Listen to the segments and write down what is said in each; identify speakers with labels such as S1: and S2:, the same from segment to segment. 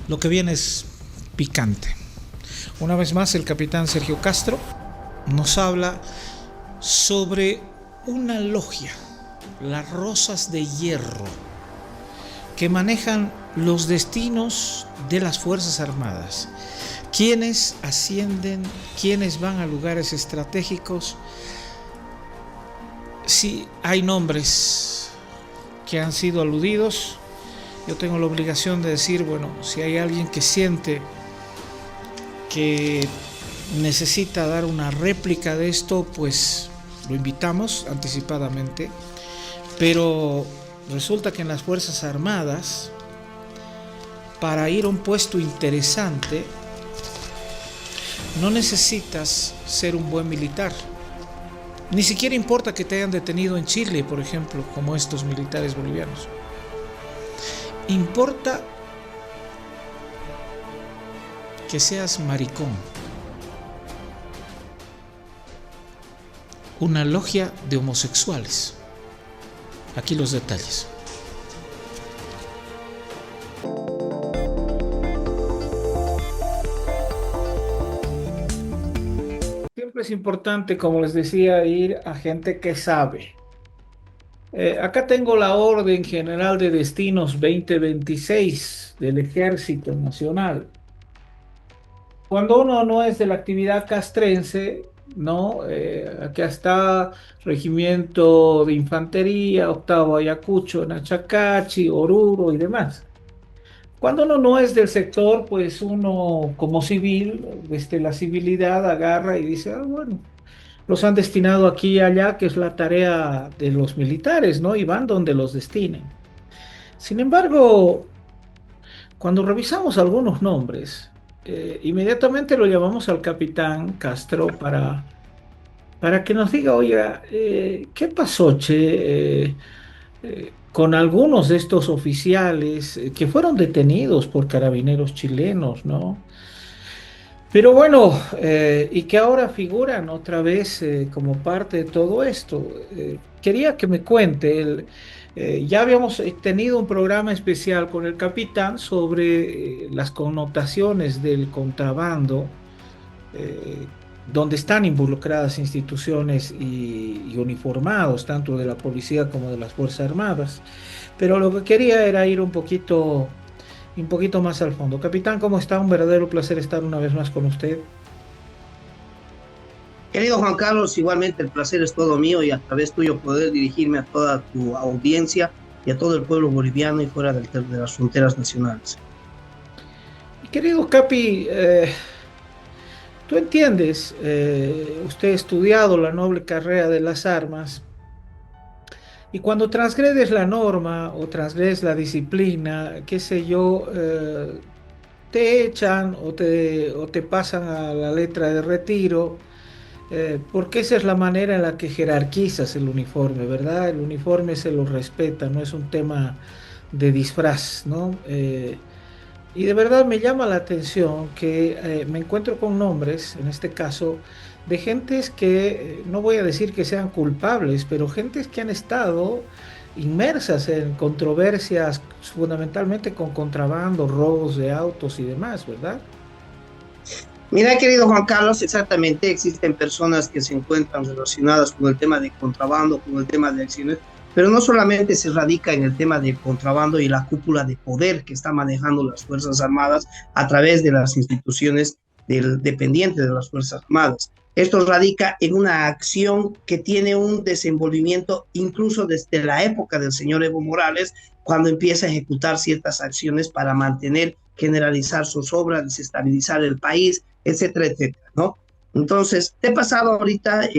S1: Lo que viene es picante. Una vez más, el capitán Sergio Castro nos habla sobre una logia, las Rosas de Hierro, que manejan los destinos de las Fuerzas Armadas. Quienes ascienden, quienes van a lugares estratégicos. Si hay nombres que han sido aludidos, yo tengo la obligación de decir, bueno, si hay alguien que siente que necesita dar una réplica de esto, pues lo invitamos anticipadamente. Pero resulta que en las Fuerzas Armadas, para ir a un puesto interesante, no necesitas ser un buen militar. Ni siquiera importa que te hayan detenido en Chile, por ejemplo, como estos militares bolivianos. Importa que seas maricón. Una logia de homosexuales. Aquí los detalles. Siempre es importante, como les decía, ir a gente que sabe. Acá tengo la Orden General de Destinos 2026 del Ejército Nacional. Cuando uno no es de la actividad castrense, ¿no? Acá está Regimiento de Infantería, Octavo Ayacucho, Nachacachi, Oruro y demás. Cuando uno no es del sector, pues uno como civil, desde la civilidad agarra y dice, ah, bueno, los han destinado aquí y allá, que es la tarea de los militares, ¿no? Y van donde los destinen. Sin embargo, cuando revisamos algunos nombres, inmediatamente lo llamamos al capitán Castro para que nos diga, oiga, ¿qué pasó, che? Con algunos de estos oficiales que fueron detenidos por carabineros chilenos, ¿no? Pero bueno, y que ahora figuran otra vez como parte de todo esto. Quería que me cuente, ya habíamos tenido un programa especial con el capitán sobre las connotaciones del contrabando, eh, donde están involucradas instituciones y uniformados, tanto de la policía como de las Fuerzas Armadas. Pero lo que quería era ir un poquito más al fondo. Capitán, ¿cómo está? Un verdadero placer estar una vez más con usted.
S2: Querido Juan Carlos, igualmente el placer es todo mío y a través tuyo poder dirigirme a toda tu audiencia y a todo el pueblo boliviano y fuera de las fronteras nacionales.
S1: Querido Capi, tú entiendes, usted ha estudiado la noble carrera de las armas y cuando transgredes la norma o transgredes la disciplina, qué sé yo, te echan o te pasan a la letra de retiro, porque esa es la manera en la que jerarquizas el uniforme, ¿verdad? El uniforme se lo respeta, no es un tema de disfraz, ¿no? Y de verdad me llama la atención que me encuentro con nombres, en este caso, de gentes que, no voy a decir que sean culpables, pero gentes que han estado inmersas en controversias fundamentalmente con contrabando, robos de autos y demás, ¿verdad?
S2: Mira, querido Juan Carlos, exactamente existen personas que se encuentran relacionadas con el tema de contrabando, con el tema de acciones, pero no solamente se radica en el tema del contrabando y la cúpula de poder que está manejando las Fuerzas Armadas a través de las instituciones dependientes de las Fuerzas Armadas. Esto radica en una acción que tiene un desenvolvimiento incluso desde la época del señor Evo Morales, cuando empieza a ejecutar ciertas acciones para mantener, generalizar sus obras, desestabilizar el país, etcétera, etcétera, ¿no? Entonces, te he pasado ahorita,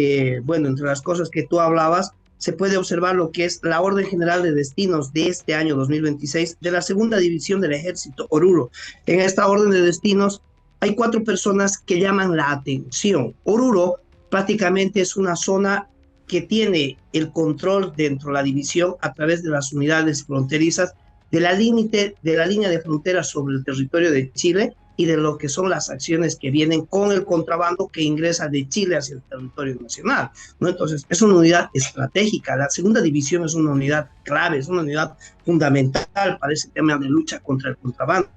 S2: bueno, entre las cosas que tú hablabas, se puede observar lo que es la Orden General de Destinos de este año 2026 de la Segunda División del Ejército, Oruro. En esta Orden de Destinos hay 4 personas que llaman la atención. Oruro prácticamente es una zona que tiene el control dentro de la división a través de las unidades fronterizas de la línea de frontera sobre el territorio de Chile y de lo que son las acciones que vienen con el contrabando que ingresa de Chile hacia el territorio nacional, ¿no? Entonces, es una unidad estratégica. La segunda división es una unidad clave, es una unidad fundamental para ese tema de lucha contra el contrabando.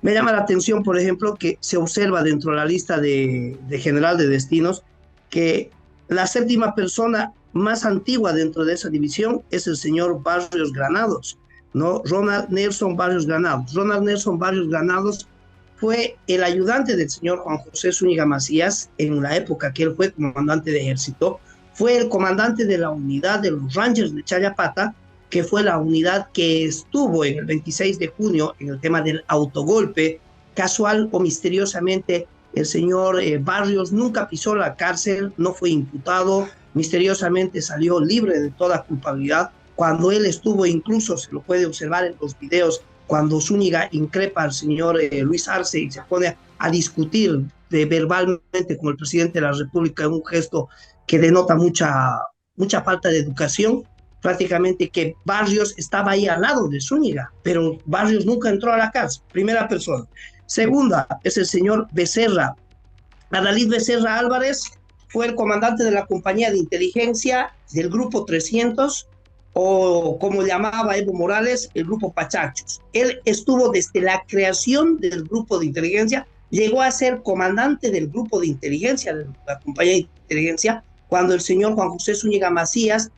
S2: Me llama la atención, por ejemplo, que se observa dentro de la lista de general de destinos que la séptima persona más antigua dentro de esa división es el señor Barrios Granados, ¿no? Ronald Nelson Barrios Granados. Ronald Nelson Barrios Granados fue el ayudante del señor Juan José Zúñiga Macías en la época que él fue comandante de ejército, fue el comandante de la unidad de los Rangers de Chayapata, que fue la unidad que estuvo en el 26 de junio en el tema del autogolpe. Casual o misteriosamente, el señor Barrios nunca pisó la cárcel, no fue imputado, misteriosamente salió libre de toda culpabilidad. Cuando él estuvo, incluso se lo puede observar en los videos, cuando Zúñiga increpa al señor Luis Arce y se pone a discutir verbalmente con el presidente de la República en un gesto que denota mucha falta de educación, prácticamente que Barrios estaba ahí al lado de Zúñiga, pero Barrios nunca entró a la cárcel, primera persona. Segunda es el señor Becerra. Adalid Becerra Álvarez fue el comandante de la compañía de inteligencia del Grupo 300, o como llamaba Evo Morales, el Grupo Pachachos. Él estuvo desde la creación del Grupo de Inteligencia, llegó a ser comandante del Grupo de Inteligencia, de la compañía de inteligencia, cuando el señor Juan José Zúñiga Macías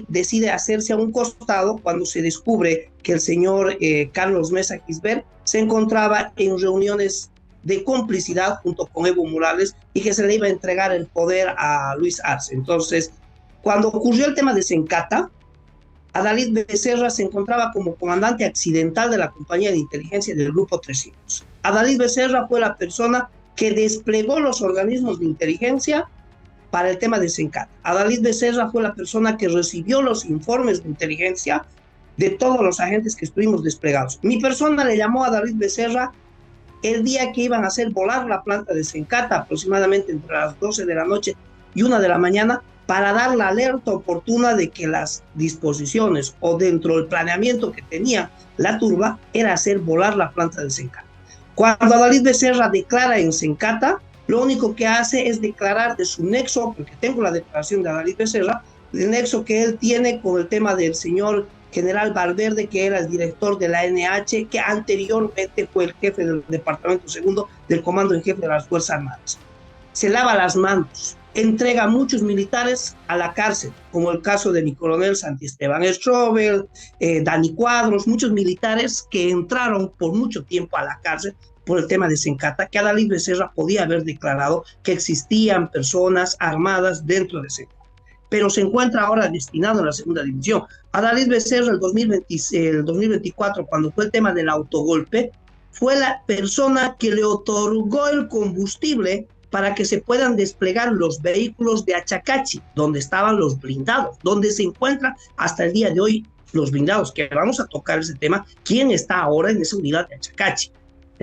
S2: decide hacerse a un costado cuando se descubre que el señor Carlos Mesa Gisbert se encontraba en reuniones de complicidad junto con Evo Morales y que se le iba a entregar el poder a Luis Arce. Entonces, cuando ocurrió el tema de Sencata, Adalid Becerra se encontraba como comandante accidental de la compañía de inteligencia del Grupo 300. Adalid Becerra fue la persona que desplegó los organismos de inteligencia para el tema de Sencata. Adalid Becerra fue la persona que recibió los informes de inteligencia de todos los agentes que estuvimos desplegados. Mi persona le llamó a Adalid Becerra el día que iban a hacer volar la planta de Sencata, aproximadamente entre las 12 de la noche y 1 de la mañana, para dar la alerta oportuna de que las disposiciones o dentro del planeamiento que tenía la turba era hacer volar la planta de Sencata. Cuando Adalid Becerra declara en Sencata, lo único que hace es declarar de su nexo, porque tengo la declaración de Adalid Becerra, el nexo que él tiene con el tema del señor general Valverde, que era el director de la NH, que anteriormente fue el jefe del Departamento Segundo del Comando en Jefe de las Fuerzas Armadas. Se lava las manos, entrega a muchos militares a la cárcel, como el caso de mi coronel Santiesteban Strobel, Dani Cuadros, muchos militares que entraron por mucho tiempo a la cárcel por el tema de Sencata, que Adalid Becerra podía haber declarado que existían personas armadas dentro de Sencata, pero se encuentra ahora destinado a la segunda división. Adalid Becerra, el 2024, cuando fue el tema del autogolpe, fue la persona que le otorgó el combustible para que se puedan desplegar los vehículos de Achacachi, donde estaban los blindados, donde se encuentran hasta el día de hoy los blindados, que vamos a tocar ese tema, quién está ahora en esa unidad de Achacachi.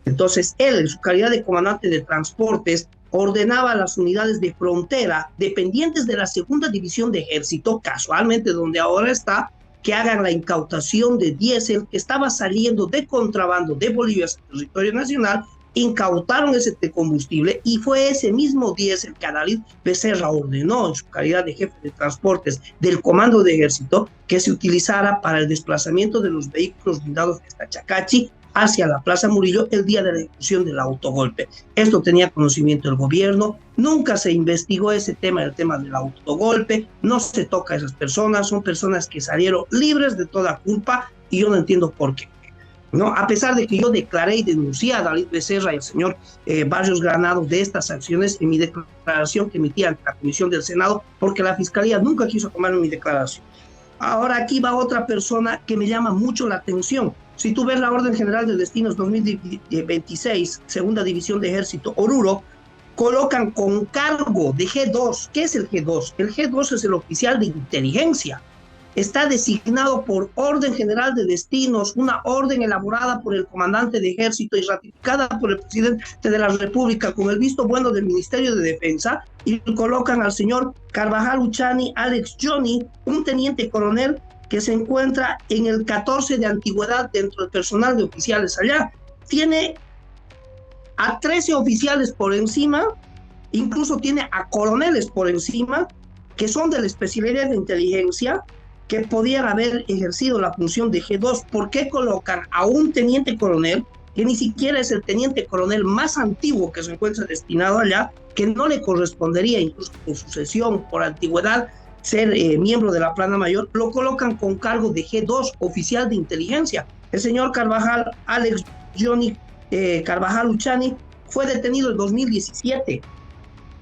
S2: Entonces, él, en su calidad de comandante de transportes, ordenaba a las unidades de frontera, dependientes de la segunda división de ejército, casualmente donde ahora está, que hagan la incautación de diésel que estaba saliendo de contrabando de Bolivia hacia el territorio nacional. Incautaron ese combustible y fue ese mismo diésel que Adalid Becerra ordenó en su calidad de jefe de transportes del Comando de Ejército que se utilizara para el desplazamiento de los vehículos blindados de Achacachi hacia la Plaza Murillo el día de la ejecución del autogolpe. Esto tenía conocimiento el gobierno, nunca se investigó ese tema, el tema del autogolpe, no se toca a esas personas, son personas que salieron libres de toda culpa y yo no entiendo por qué. ¿No? A pesar de que yo declaré y denuncié a Adalid Becerra y al señor Barrios Granados de estas acciones en mi declaración que emití ante la Comisión del Senado, porque la Fiscalía nunca quiso tomar mi declaración. Ahora aquí va otra persona que me llama mucho la atención. Si tú ves la Orden General de Destinos 2026, Segunda División de Ejército, Oruro, colocan con cargo de G2. ¿Qué es el G2? El G2 es el oficial de inteligencia. Está designado por Orden General de Destinos, una orden elaborada por el comandante de ejército y ratificada por el presidente de la República con el visto bueno del Ministerio de Defensa, y colocan al señor Carvajal Uchani Alex Johnny, un teniente coronel que se encuentra en el 14 de antigüedad dentro del personal de oficiales allá. Tiene a 13 oficiales por encima, incluso tiene a coroneles por encima, que son de la especialidad de inteligencia, que podían haber ejercido la función de G2. ¿Por qué colocan a un teniente coronel que ni siquiera es el teniente coronel más antiguo que se encuentra destinado allá, que no le correspondería incluso por sucesión, por antigüedad, ser miembro de la plana mayor, lo colocan con cargo de G2, oficial de inteligencia. El señor Carvajal, Alex Johnny Carvajal Uchani, fue detenido en 2017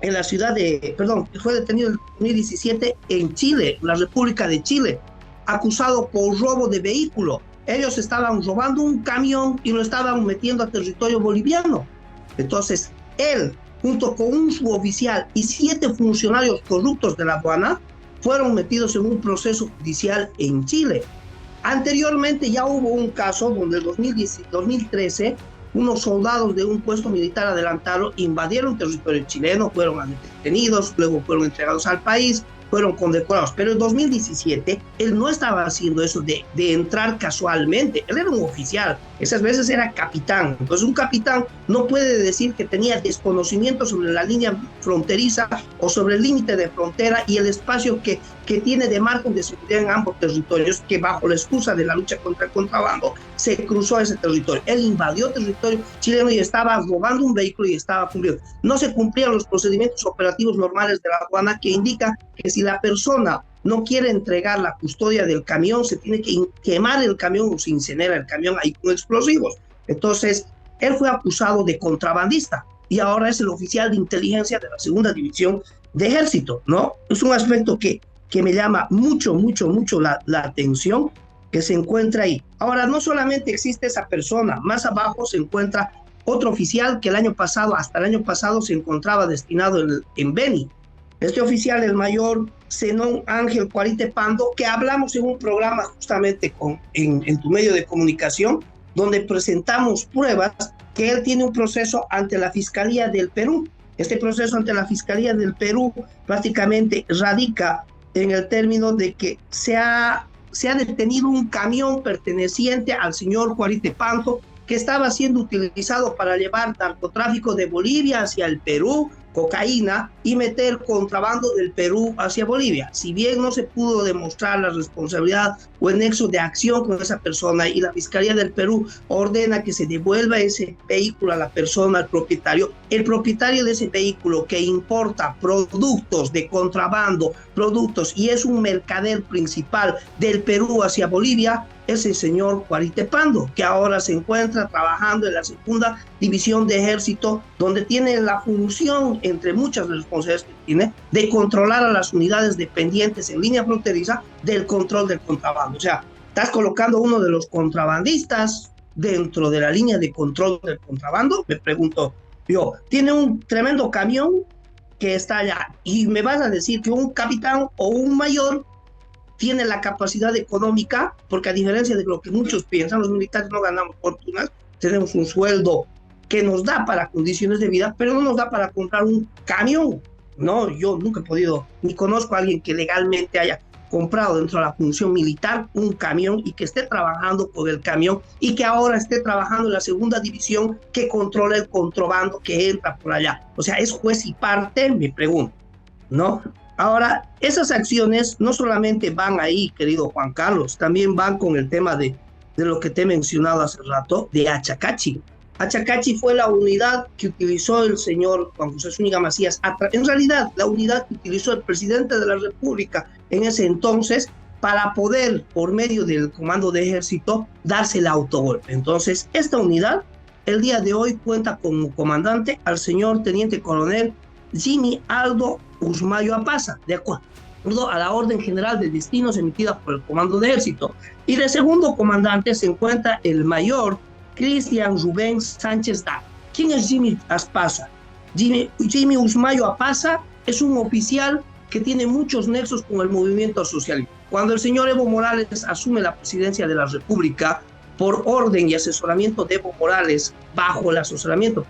S2: en la ciudad de, perdón, fue detenido en 2017 en Chile, la República de Chile, acusado por robo de vehículo. Ellos estaban robando un camión y lo estaban metiendo a territorio boliviano. Entonces, él, junto con un suboficial y 7 funcionarios corruptos de la aduana, fueron metidos en un proceso judicial en Chile. Anteriormente ya hubo un caso donde en 2013 unos soldados de un puesto militar adelantado invadieron territorio chileno, fueron detenidos, luego fueron entregados al país, fueron condecorados. Pero en 2017 él no estaba haciendo eso de entrar casualmente, él era un oficial, esas veces era capitán. Entonces un capitán no puede decir que tenía desconocimiento sobre la línea fronteriza o sobre el límite de frontera y el espacio que tiene de margen de seguridad en ambos territorios, que bajo la excusa de la lucha contra el contrabando se cruzó ese territorio. Él invadió territorio chileno y estaba robando un vehículo y estaba cumpliendo. No se cumplían los procedimientos operativos normales de la aduana, que indica que si la persona no quiere entregar la custodia del camión, se tiene que quemar el camión o se incinera el camión ahí con explosivos. Entonces, él fue acusado de contrabandista y ahora es el oficial de inteligencia de la segunda división de ejército, ¿no? Es un aspecto que me llama mucho la atención, que se encuentra ahí. Ahora, no solamente existe esa persona, más abajo se encuentra otro oficial que hasta el año pasado se encontraba destinado en Beni. Este oficial, el mayor Zenón Ángel Cuarite Pando, que hablamos en un programa justamente en tu medio de comunicación, donde presentamos pruebas que él tiene un proceso ante la Fiscalía del Perú. Este proceso ante la Fiscalía del Perú prácticamente radica en el término de que se ha detenido un camión perteneciente al señor Cuarite Pando, que estaba siendo utilizado para llevar narcotráfico de Bolivia hacia el Perú, cocaína, y meter contrabando del Perú hacia Bolivia. Si bien no se pudo demostrar la responsabilidad o el nexo de acción con esa persona, y la Fiscalía del Perú ordena que se devuelva ese vehículo a la persona, al propietario, el propietario de ese vehículo que importa productos de contrabando, y es un mercader principal del Perú hacia Bolivia, es el señor Cuarite Pando, que ahora se encuentra trabajando en la segunda división de ejército, donde tiene la función, entre muchas responsabilidades que tiene, de controlar a las unidades dependientes en línea fronteriza del control del contrabando. O sea, estás colocando uno de los contrabandistas dentro de la línea de control del contrabando, me pregunto yo. Tiene un tremendo camión que está allá, y me vas a decir que un capitán o un mayor tiene la capacidad económica, porque a diferencia de lo que muchos piensan, los militares no ganamos fortunas, tenemos un sueldo que nos da para condiciones de vida, pero no nos da para comprar un camión. No, yo nunca he podido, ni conozco a alguien que legalmente haya comprado dentro de la función militar un camión y que esté trabajando con el camión y que ahora esté trabajando en la segunda división que controla el contrabando que entra por allá. O sea, es juez y parte, me pregunto, ¿no? Ahora, esas acciones no solamente van ahí, querido Juan Carlos, también van con el tema de lo que te he mencionado hace rato, de Achacachi. Achacachi fue la unidad que utilizó el señor Juan José Zúñiga Macías, en realidad la unidad que utilizó el presidente de la República en ese entonces para poder, por medio del comando de ejército, darse el autogolpe. Entonces, esta unidad, el día de hoy, cuenta como comandante al señor teniente coronel Jimmy Aldo Usmayo Apaza, de acuerdo a la orden general de destinos emitida por el comando de ejército. Y de segundo comandante se encuentra el mayor Cristian Rubén Sánchez Da. ¿Quién es Jimmy Apaza? Jimmy Usmayo Apaza es un oficial que tiene muchos nexos con el movimiento socialista. Cuando el señor Evo Morales asume la presidencia de la República, por orden y asesoramiento de Evo Morales, bajo el asesoramiento,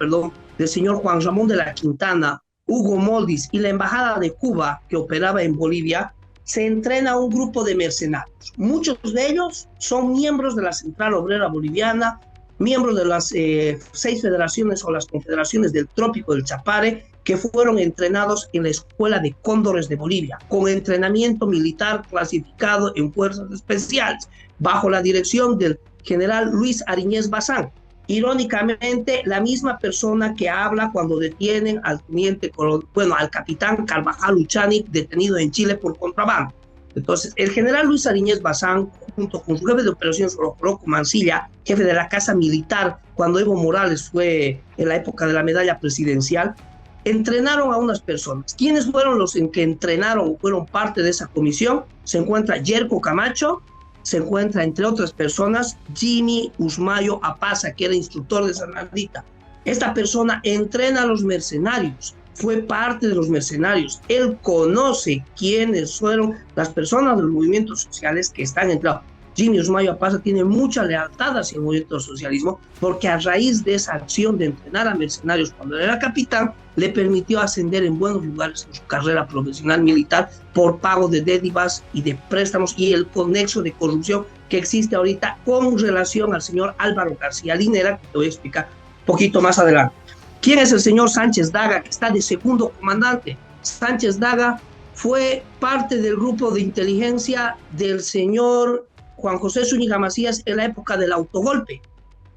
S2: del señor Juan Ramón de la Quintana, Hugo Moldis y la Embajada de Cuba, que operaba en Bolivia, se entrena un grupo de mercenarios. Muchos de ellos son miembros de la Central Obrera Boliviana, miembros de las 6 federaciones o las confederaciones del Trópico del Chapare, que fueron entrenados en la Escuela de Cóndores de Bolivia, con entrenamiento militar clasificado en fuerzas especiales, bajo la dirección del general Luis Ariñez Bazán. Irónicamente, la misma persona que habla cuando detienen al teniente, bueno, al capitán Carvajal Uchani, detenido en Chile por contrabando. Entonces, el general Luis Ariñez Bazán, junto con su jefe de operaciones, Rocco Mancilla, jefe de la Casa Militar, cuando Evo Morales fue en la época de la medalla presidencial, entrenaron a unas personas. ¿Quiénes fueron los en que entrenaron o fueron parte de esa comisión? Se encuentra Yerko Camacho, se encuentra, entre otras personas, Jimmy Usmayo Apaza, que era instructor de Sanandita. Esta persona entrena a los mercenarios, fue parte de los mercenarios. Él conoce quiénes fueron las personas de los movimientos sociales que están entrados. Jimmy Usmayo Apaza tiene mucha lealtad hacia el movimiento del socialismo porque a raíz de esa acción de entrenar a mercenarios cuando era capitán, le permitió ascender en buenos lugares en su carrera profesional militar por pago de dádivas y de préstamos y el conexo de corrupción que existe ahorita con relación al señor Álvaro García Linera, que te voy a explicar un poquito más adelante. ¿Quién es el señor Sánchez Daga, que está de segundo comandante? Sánchez Daga fue parte del grupo de inteligencia del señor Juan José Zúñiga Macías en la época del autogolpe.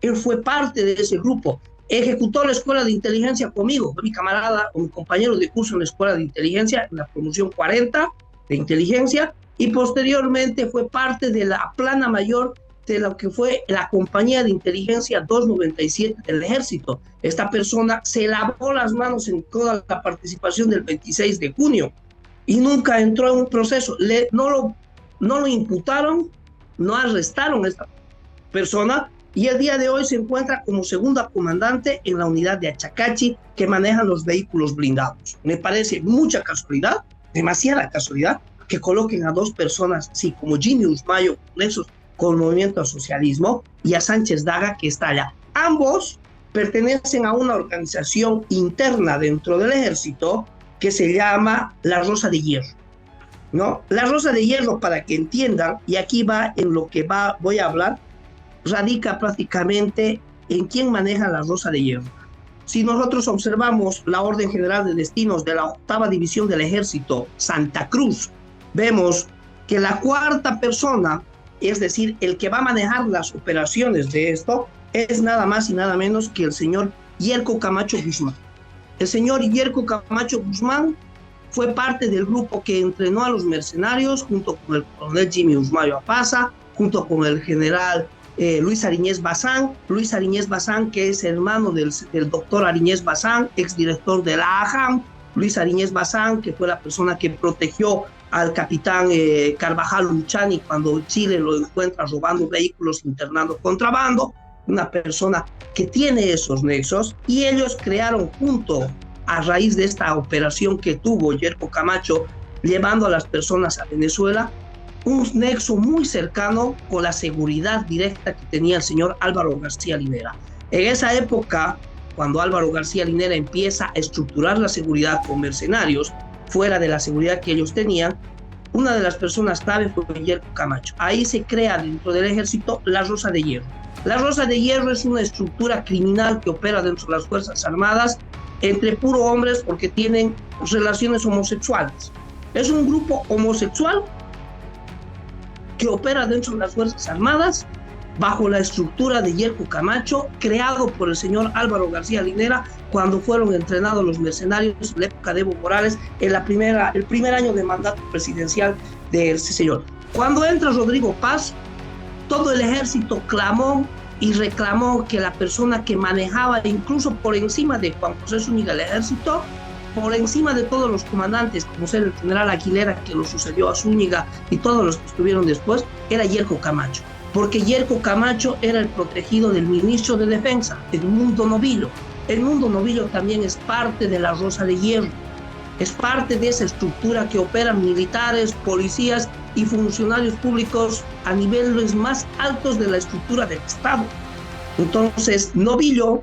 S2: Él fue parte de ese grupo. Ejecutó la escuela de inteligencia conmigo, fue mi camarada o mi compañero de curso en la escuela de inteligencia, en la promoción 40 de inteligencia, y posteriormente fue parte de la plana mayor de lo que fue la compañía de inteligencia 297 del ejército. Esta persona se lavó las manos en toda la participación del 26 de junio y nunca entró en un proceso. No lo imputaron, no arrestaron a esta persona y el día de hoy se encuentra como segunda comandante en la unidad de Achacachi que manejan los vehículos blindados. Me parece mucha casualidad, demasiada casualidad, que coloquen a dos personas así como Jimmy Usmayo con el movimiento al socialismo y a Sánchez Daga que está allá. Ambos pertenecen a una organización interna dentro del ejército que se llama la Rosa de Hierro, ¿no? La Rosa de Hierro, para que entiendan, y aquí va en lo que voy a hablar, radica prácticamente en quién maneja la Rosa de Hierro. Si nosotros observamos la Orden General de Destinos de la 8ª División del Ejército, Santa Cruz, vemos que la cuarta persona, es decir, el que va a manejar las operaciones de esto, es nada más y nada menos que el señor Yerko Camacho Guzmán. El señor Yerko Camacho Guzmán fue parte del grupo que entrenó a los mercenarios junto con el coronel Jimmy Usmayo Apaza, junto con el general Luis Ariñez Bazán, que es hermano del doctor Ariñez Bazán, exdirector de la AJAM, Luis Ariñez Bazán, que fue la persona que protegió al capitán Carvajal Luchani cuando Chile lo encuentra robando vehículos, internando contrabando, una persona que tiene esos nexos, y ellos crearon junto, a raíz de esta operación que tuvo Yerko Camacho, llevando a las personas a Venezuela, un nexo muy cercano con la seguridad directa que tenía el señor Álvaro García Linera. En esa época, cuando Álvaro García Linera empieza a estructurar la seguridad con mercenarios, fuera de la seguridad que ellos tenían, una de las personas clave fue Yerko Camacho. Ahí se crea dentro del ejército la Rosa de Hierro. La Rosa de Hierro es una estructura criminal que opera dentro de las Fuerzas Armadas entre puros hombres porque tienen relaciones homosexuales. Es un grupo homosexual que opera dentro de las Fuerzas Armadas bajo la estructura de Yerko Camacho, creado por el señor Álvaro García Linera cuando fueron entrenados los mercenarios en la época de Evo Morales, en el primer año de mandato presidencial de ese señor. Cuando entra Rodrigo Paz, todo el ejército clamó y reclamó que la persona que manejaba, incluso por encima de Juan José Zúñiga el ejército, por encima de todos los comandantes, como ser el general Aguilera, que lo sucedió a Zúñiga, y todos los que estuvieron después, era Yerko Camacho. Porque Yerko Camacho era el protegido del ministro de Defensa, Edmundo Novillo. Edmundo Novillo también es parte de la Rosa de Hierro, es parte de esa estructura que operan militares, policías y funcionarios públicos a niveles más altos de la estructura del Estado. Entonces, Novillo,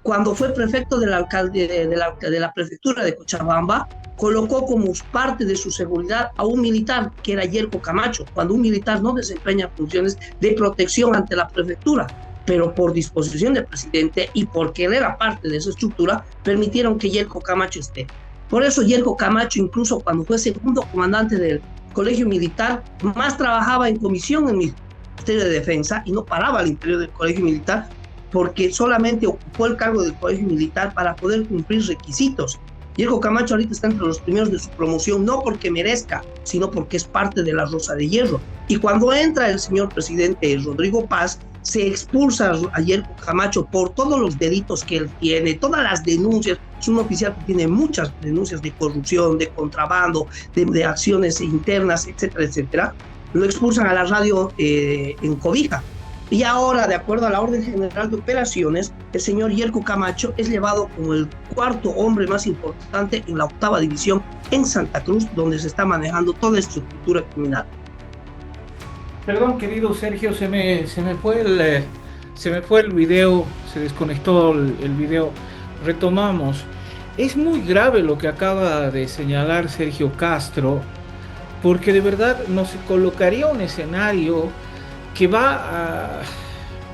S2: cuando fue prefecto de la prefectura de Cochabamba, colocó como parte de su seguridad a un militar que era Yerko Camacho, cuando un militar no desempeña funciones de protección ante la prefectura, pero por disposición del presidente y porque él era parte de esa estructura, permitieron que Yerko Camacho esté. Por eso Yerko Camacho, incluso cuando fue segundo comandante del colegio militar, más trabajaba en comisión en el Ministerio de Defensa y no paraba al interior del colegio militar porque solamente ocupó el cargo del colegio militar para poder cumplir requisitos. Diego Camacho ahorita está entre los primeros de su promoción, no porque merezca, sino porque es parte de la Rosa de Hierro. Y cuando entra el señor presidente Rodrigo Paz, se expulsa a Diego Camacho por todos los delitos que él tiene, todas las denuncias. Es un oficial que tiene muchas denuncias de corrupción, de contrabando, de acciones internas, etcétera, etcétera. Lo expulsan a la radio en Cobija. Y ahora, de acuerdo a la Orden General de Operaciones, el señor Yerko Camacho es llevado como el cuarto hombre más importante en la 8ª división en Santa Cruz, donde se está manejando toda esta estructura criminal.
S1: Perdón, querido Sergio, se me fue el video, se desconectó el video. Retomamos. Es muy grave lo que acaba de señalar Sergio Castro, porque de verdad nos colocaría un escenario que va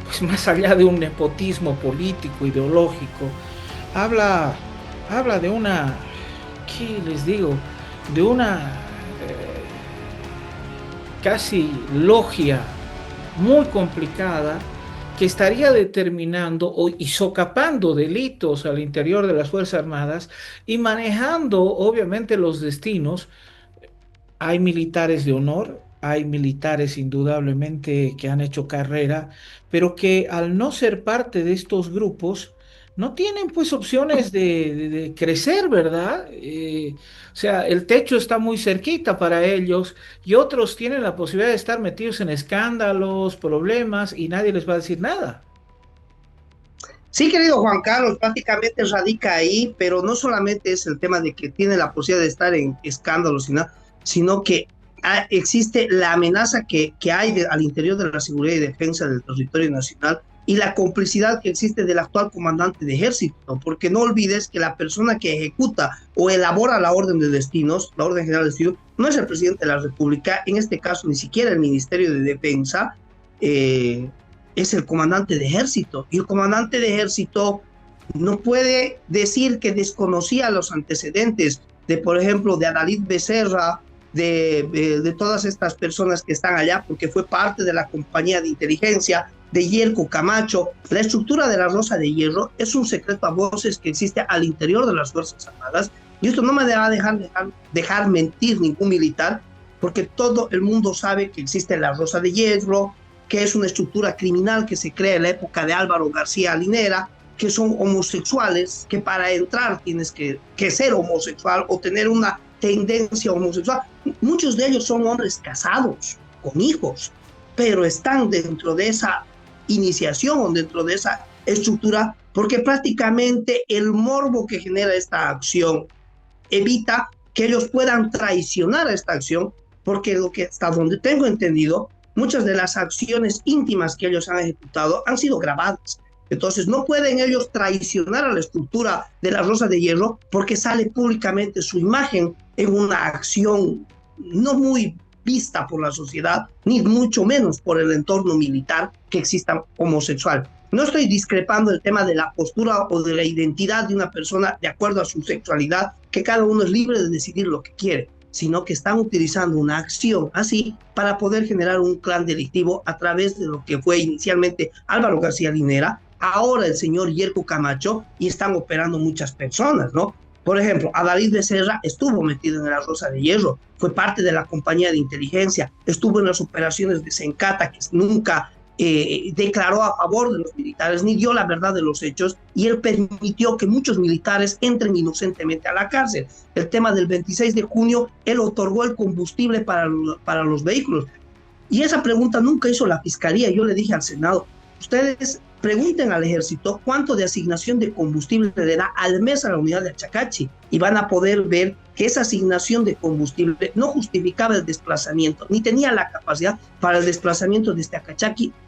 S1: pues más allá de un nepotismo político, ideológico. Habla, habla de una, ¿qué les digo? De una casi logia muy complicada que estaría determinando y socapando delitos al interior de las Fuerzas Armadas y manejando obviamente los destinos. Hay militares de honor, hay militares indudablemente que han hecho carrera, pero que al no ser parte de estos grupos, no tienen pues opciones de crecer, ¿verdad? O sea, el techo está muy cerquita para ellos y otros tienen la posibilidad de estar metidos en escándalos, problemas y nadie les va a decir nada.
S2: Sí, querido Juan Carlos, prácticamente radica ahí, pero no solamente es el tema de que tiene la posibilidad de estar en escándalos, sino que existe la amenaza que hay al interior de la seguridad y defensa del territorio nacional y la complicidad que existe del actual comandante de ejército, porque no olvides que la persona que ejecuta o elabora la orden de destinos, la orden general de destinos, no es el presidente de la República, en este caso ni siquiera el Ministerio de Defensa, es el comandante de ejército, y el comandante de ejército no puede decir que desconocía los antecedentes de, por ejemplo, de Adalid Becerra, de todas estas personas que están allá, porque fue parte de la compañía de inteligencia, de Yerko Camacho. La estructura de la Rosa de Hierro es un secreto a voces que existe al interior de las Fuerzas Armadas, y esto no me va a dejar mentir ningún militar, porque todo el mundo sabe que existe la Rosa de Hierro, que es una estructura criminal que se crea en la época de Álvaro García Linera, que son homosexuales, que para entrar tienes que ser homosexual o tener una tendencia homosexual. Muchos de ellos son hombres casados, con hijos, pero están dentro de esa iniciación o dentro de esa estructura, porque prácticamente el morbo que genera esta acción evita que ellos puedan traicionar a esta acción, porque lo que hasta donde tengo entendido, muchas de las acciones íntimas que ellos han ejecutado han sido grabadas. Entonces no pueden ellos traicionar a la estructura de la Rosa de Hierro porque sale públicamente su imagen en una acción no muy vista por la sociedad, ni mucho menos por el entorno militar que exista homosexual. No estoy discrepando el tema de la postura o de la identidad de una persona de acuerdo a su sexualidad, que cada uno es libre de decidir lo que quiere, sino que están utilizando una acción así para poder generar un clan delictivo a través de lo que fue inicialmente Álvaro García Linera, ahora el señor Yerko Camacho, y están operando muchas personas, ¿no? Por ejemplo, Adalid Becerra estuvo metido en la Rosa de Hierro, fue parte de la compañía de inteligencia, estuvo en las operaciones de Sencata, que nunca declaró a favor de los militares, ni dio la verdad de los hechos, y él permitió que muchos militares entren inocentemente a la cárcel. El tema del 26 de junio, él otorgó el combustible para los vehículos. Y esa pregunta nunca hizo la Fiscalía. Yo le dije al Senado, ustedes pregunten al Ejército cuánto de asignación de combustible le da al mes a la unidad de Achacachi y van a poder ver que esa asignación de combustible no justificaba el desplazamiento, ni tenía la capacidad para el desplazamiento desde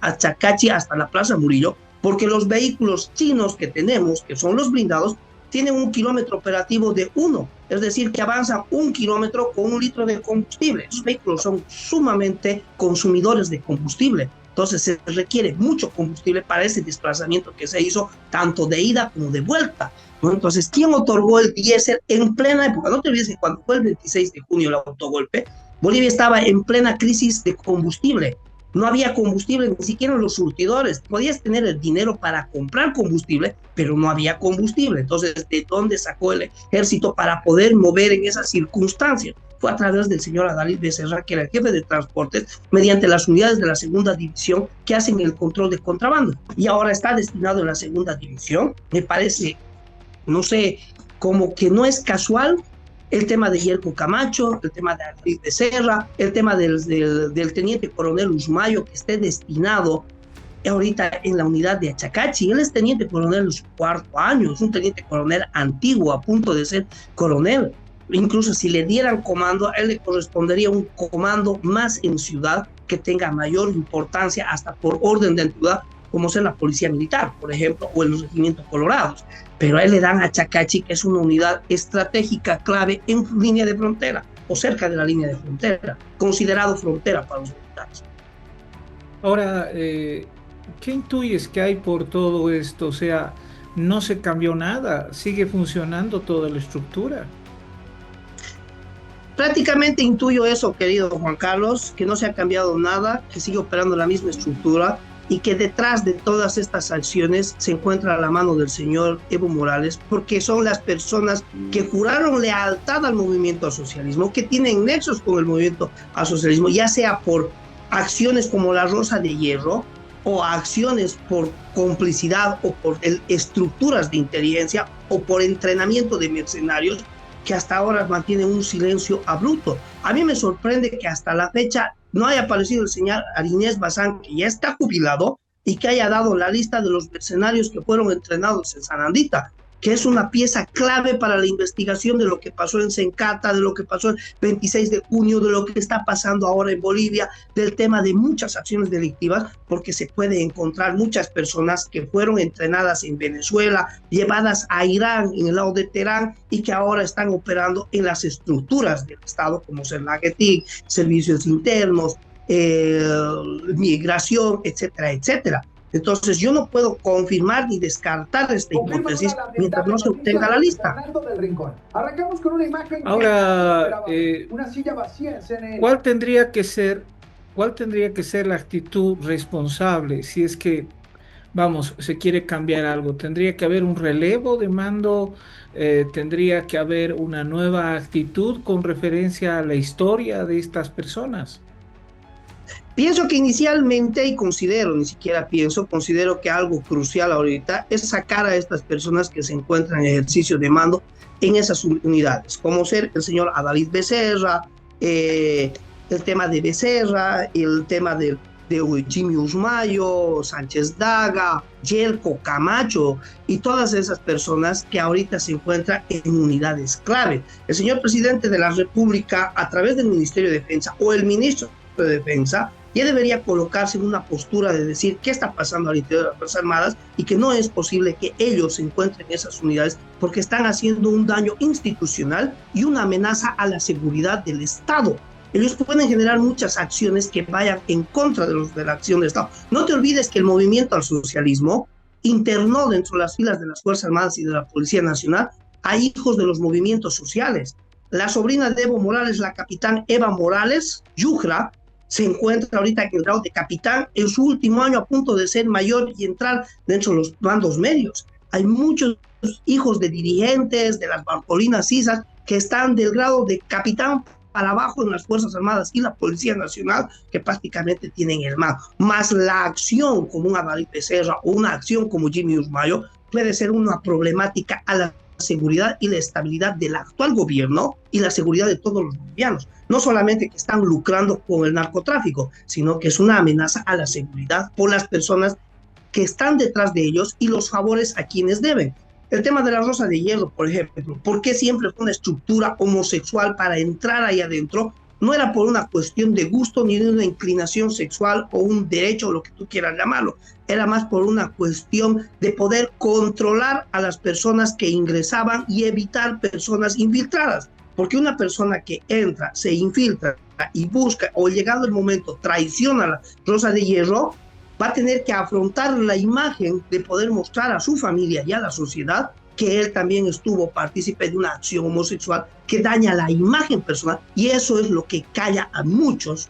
S2: Achacachi hasta la Plaza Murillo, porque los vehículos chinos que tenemos, que son los blindados, tienen un kilómetro operativo de 1, es decir, que avanzan 1 kilómetro con 1 litro de combustible. Esos vehículos son sumamente consumidores de combustible. Entonces se requiere mucho combustible para ese desplazamiento que se hizo tanto de ida como de vuelta, ¿no? Entonces, ¿quién otorgó el diésel en plena época? No te olvides que cuando fue el 26 de junio el autogolpe, Bolivia estaba en plena crisis de combustible. No había combustible, ni siquiera en los surtidores. Podías tener el dinero para comprar combustible, pero no había combustible. Entonces, ¿de dónde sacó el ejército para poder mover en esas circunstancias? Fue a través del señor Adalid Becerra, que era el jefe de transportes, mediante las unidades de la segunda división que hacen el control de contrabando. Y ahora está destinado en la segunda división. Me parece, no sé, como que no es casual el tema de Yerko Camacho, el tema de Adalid Becerra, el tema del teniente coronel Usmayo, que esté destinado ahorita en la unidad de Achacachi. Él es teniente coronel en su cuarto año, es un teniente coronel antiguo, a punto de ser coronel. Incluso si le dieran comando, a él le correspondería un comando más en ciudad que tenga mayor importancia, hasta por orden de entidad, como ser la policía militar, por ejemplo, o en los regimientos colorados. Pero a él le dan a Chacachi, que es una unidad estratégica clave en línea de frontera, o cerca de la línea de frontera, considerado frontera para los militares.
S1: Ahora, ¿qué intuyes que hay por todo esto? O sea, no se cambió nada, sigue funcionando toda la estructura.
S2: Prácticamente intuyo eso, querido Juan Carlos, que no se ha cambiado nada, que sigue operando la misma estructura y que detrás de todas estas acciones se encuentra la mano del señor Evo Morales, porque son las personas que juraron lealtad al movimiento al socialismo, que tienen nexos con el movimiento al socialismo, ya sea por acciones como la Rosa de Hierro, o acciones por complicidad o por estructuras de inteligencia o por entrenamiento de mercenarios, que hasta ahora mantienen un silencio abrupto. A mí me sorprende que hasta la fecha no haya aparecido el señor Arinés Bazán, que ya está jubilado, y que haya dado la lista de los mercenarios que fueron entrenados en Sarandita, que es una pieza clave para la investigación de lo que pasó en Sencata, de lo que pasó el 26 de junio, de lo que está pasando ahora en Bolivia, del tema de muchas acciones delictivas, porque se puede encontrar muchas personas que fueron entrenadas en Venezuela, llevadas a Irán, en el lado de Teherán, y que ahora están operando en las estructuras del Estado, como Sernagetic, servicios internos, migración, etcétera, etcétera. Entonces yo no puedo confirmar ni descartar esta hipótesis mientras no se obtenga la lista.
S1: Arrancamos con una imagen. Ahora, una silla vacía en CNN. ¿Cuál tendría que ser la actitud responsable si es que, vamos, se quiere cambiar algo? ¿Tendría que haber un relevo de mando? ¿Tendría que haber una nueva actitud con referencia a la historia de estas personas?
S2: Pienso que inicialmente, y considero que algo crucial ahorita es sacar a estas personas que se encuentran en ejercicio de mando en esas unidades, como ser el señor Adalid Becerra, el tema de Becerra, el tema de Jimmy Usmayo, Sánchez Daga, Yerko Camacho y todas esas personas que ahorita se encuentran en unidades clave. El señor presidente de la República, a través del Ministerio de Defensa o el ministro de Defensa, ya debería colocarse en una postura de decir qué está pasando al interior de las Fuerzas Armadas y que no es posible que ellos se encuentren en esas unidades porque están haciendo un daño institucional y una amenaza a la seguridad del Estado. Ellos pueden generar muchas acciones que vayan en contra de la acción del Estado. No te olvides que el movimiento al socialismo internó dentro de las filas de las Fuerzas Armadas y de la Policía Nacional a hijos de los movimientos sociales. La sobrina de Evo Morales, la capitán Eva Morales Yujra, se encuentra ahorita en el grado de capitán, en su último año a punto de ser mayor y entrar dentro de los mandos medios. Hay muchos hijos de dirigentes, de las Barcolinas Cisas, que están del grado de capitán para abajo en las Fuerzas Armadas y la Policía Nacional, que prácticamente tienen el mando. Más la acción como un Adalid Becerra o una acción como Jimmy Usmayo puede ser una problemática a la seguridad y la estabilidad del actual gobierno y la seguridad de todos los bolivianos. No solamente que están lucrando con el narcotráfico, sino que es una amenaza a la seguridad por las personas que están detrás de ellos y los favores a quienes deben. El tema de la Rosa de Hierro, por ejemplo, ¿por qué siempre fue una estructura homosexual para entrar ahí adentro? No era por una cuestión de gusto ni de una inclinación sexual o un derecho o lo que tú quieras llamarlo. Era más por una cuestión de poder controlar a las personas que ingresaban y evitar personas infiltradas. Porque una persona que entra, se infiltra y busca, o llegado el momento, traiciona a la Rosa de Hierro, va a tener que afrontar la imagen de poder mostrar a su familia y a la sociedad que él también estuvo partícipe de una acción homosexual que daña la imagen personal, y eso es lo que calla a muchos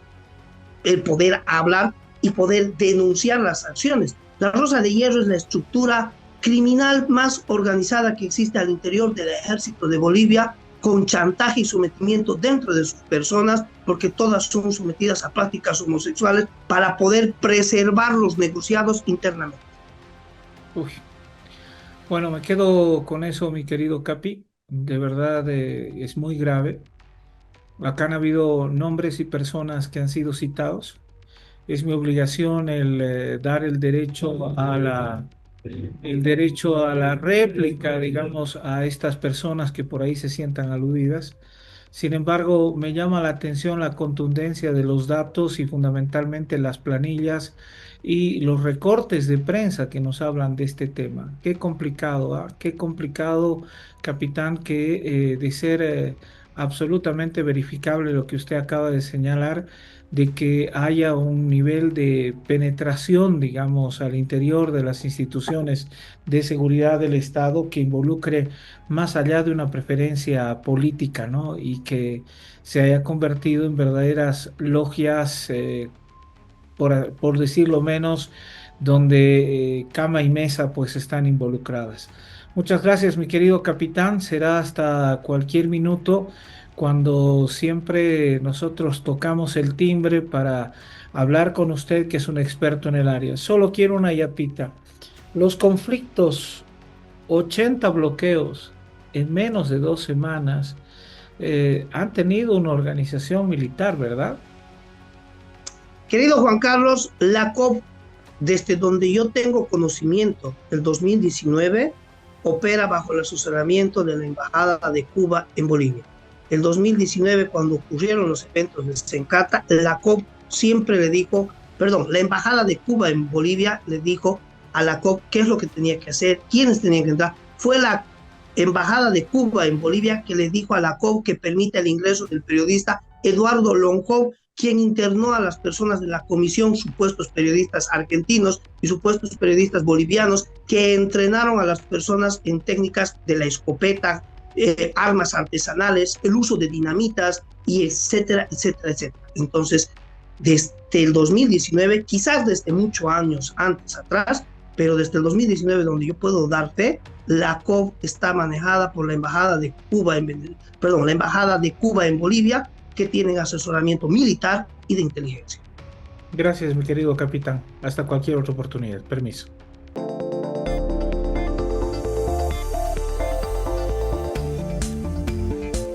S2: el poder hablar y poder denunciar las acciones. La Rosa de Hierro es la estructura criminal más organizada que existe al interior del ejército de Bolivia, con chantaje y sometimiento dentro de sus personas, porque todas son sometidas a prácticas homosexuales para poder preservar los negociados internamente.
S1: Uy. Bueno, me quedo con eso, mi querido Capi. De verdad, es muy grave. Acá han habido nombres y personas que han sido citados. Es mi obligación el dar el derecho a la réplica, digamos, a estas personas que por ahí se sientan aludidas. Sin embargo, me llama la atención la contundencia de los datos y fundamentalmente las planillas y los recortes de prensa que nos hablan de este tema. Qué complicado, ¿ah? Qué complicado, capitán, que de ser absolutamente verificable lo que usted acaba de señalar, de que haya un nivel de penetración, digamos, al interior de las instituciones de seguridad del Estado que involucre más allá de una preferencia política, ¿no? Y que se haya convertido en verdaderas logias, por decirlo menos, donde cama y mesa pues están involucradas. Muchas gracias, mi querido capitán. Será hasta cualquier minuto cuando siempre nosotros tocamos el timbre para hablar con usted, que es un experto en el área. Solo quiero una yapita. Los conflictos, 80 bloqueos en menos de 2 semanas, han tenido una organización militar, ¿verdad?
S2: Querido Juan Carlos, la COP, desde donde yo tengo conocimiento, el 2019, opera bajo el asesoramiento de la Embajada de Cuba en Bolivia. El 2019, cuando ocurrieron los eventos de Sencata, la COP siempre le dijo, perdón, la Embajada de Cuba en Bolivia le dijo a la COP qué es lo que tenía que hacer, quiénes tenían que entrar. Fue la Embajada de Cuba en Bolivia que le dijo a la COP que permite el ingreso del periodista Eduardo Lonjo, quien internó a las personas de la comisión, supuestos periodistas argentinos y supuestos periodistas bolivianos, que entrenaron a las personas en técnicas de la escopeta, armas artesanales, el uso de dinamitas, y etcétera, etcétera, etcétera. Entonces, desde el 2019, quizás desde muchos años antes atrás, pero desde el 2019, donde yo puedo dar fe, la COP está manejada por la Embajada de Cuba la Embajada de Cuba en Bolivia, que tienen asesoramiento militar y de inteligencia.
S1: Gracias, mi querido capitán. Hasta cualquier otra oportunidad. Permiso.